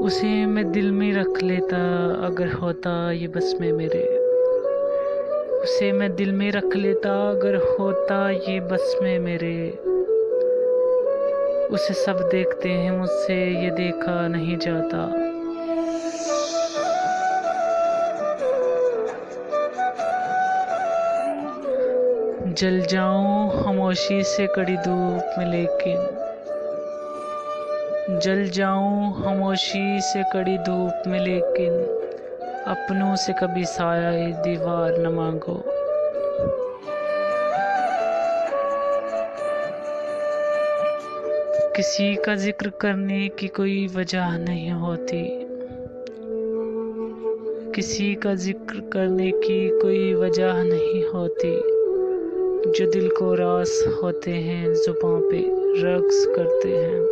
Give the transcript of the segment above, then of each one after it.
उसे मैं दिल में रख लेता अगर होता ये बस में मेरे। उसे मैं दिल में रख लेता अगर होता ये बस में मेरे। उसे सब देखते हैं मुझसे ये देखा नहीं जाता। जल जाऊं खामोशी से कड़ी धूप में लेकिन। जल जाऊं खामोशी से कड़ी धूप में लेकिन अपनों से कभी साया दीवार न मांगो। किसी का जिक्र करने की कोई वजह नहीं होती। किसी का जिक्र करने की कोई वजह नहीं होती। जो दिल को रास होते हैं जुबां पे रक्स करते हैं।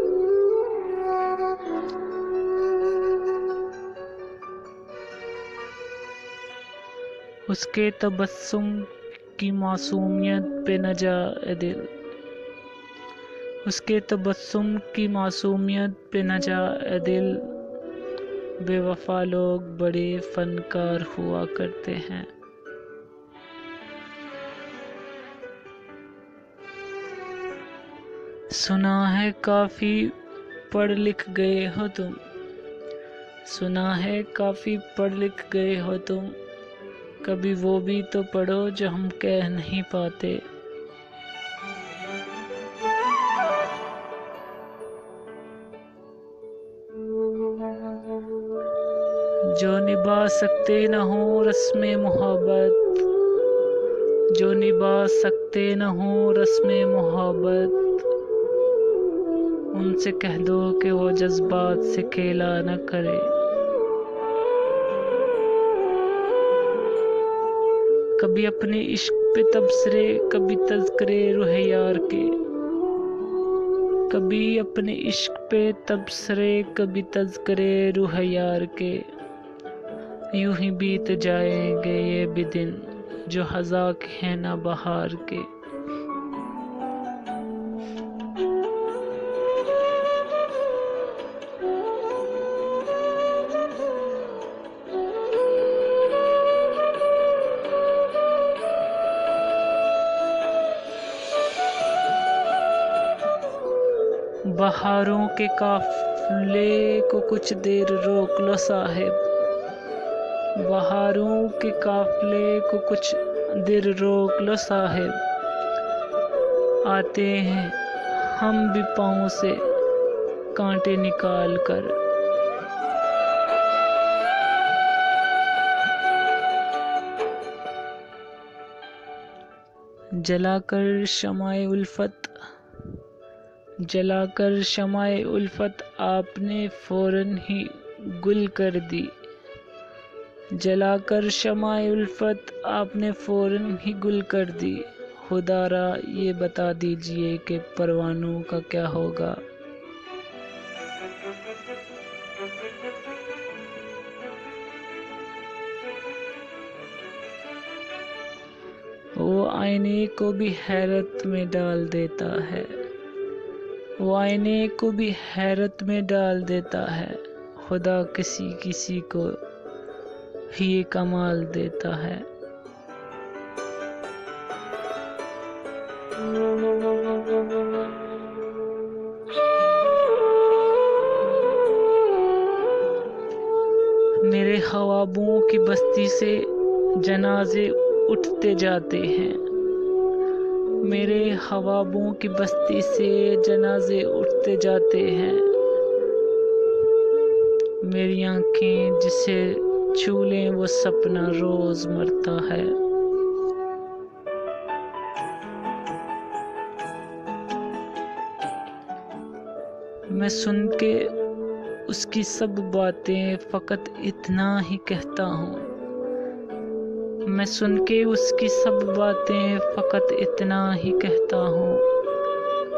उसके तबस्सुम की मासूमियत पे न जा ए दिल। उसके तबस्सुम की मासूमियत पे न जा ए दिल। बेवफा लोग बड़े फनकार हुआ करते हैं। सुना है काफी पढ़ लिख गए हो तुम। सुना है काफी पढ़ लिख गए हो तुम। कभी वो भी तो पढ़ो जो हम कह नहीं पाते। जो निभा सकते न हो रस्में मोहब्बत। जो निभा सकते न हो रस्में मोहब्बत। उनसे कह दो कि वो जज्बात से खेला न करे। कभी अपने इश्क पे तबसरे कभी तज़किरे रूह यार के। कभी अपने इश्क पे तबसरे कभी तज़किरे रूह यार के। यूं ही बीत जाएंगे ये भी दिन जो हज़ाक है ना बहार के। बहारों के काफिले को कुछ देर रोक लो साहिब। बहारों के काफिले को कुछ देर रोक लो साहिब। आते हैं हम भी पाँव से कांटे निकाल कर। जलाकर शमाए उल्फत। जलाकर शमाए उल्फत आपने फौरन ही गुल कर दी। जलाकर शमाए उल्फत आपने फौरन ही गुल कर दी। खुदारा ये बता दीजिए कि परवानों का क्या होगा। वो आईने को भी हैरत में डाल देता है। वो आईने को भी हैरत में डाल देता है। खुदा किसी किसी को ही ये कमाल देता है। मेरे ख्वाबों की बस्ती से जनाजे उठते जाते हैं। मेरे ख्वाबों की बस्ती से जनाजे उठते जाते हैं। मेरी आंखें जिसे छू लें वो सपना रोज मरता है। मैं सुन के उसकी सब बातें फकत इतना ही कहता हूँ। मैं सुन के उसकी सब बातें फकत इतना ही कहता हूँ।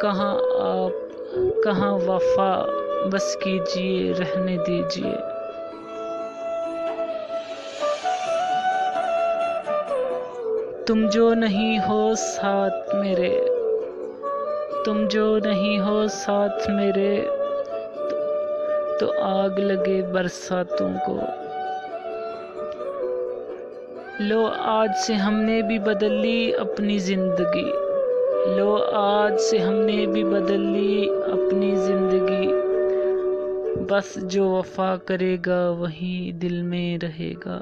कहाँ आप कहाँ वफा बस कीजिए रहने दीजिए। तुम जो नहीं हो साथ मेरे। तुम जो नहीं हो साथ मेरे। तो आग लगे बरसातों को। लो आज से हमने भी बदल ली अपनी जिंदगी, लो आज से हमने भी बदल ली अपनी जिंदगी। बस जो वफा करेगा वही दिल में रहेगा।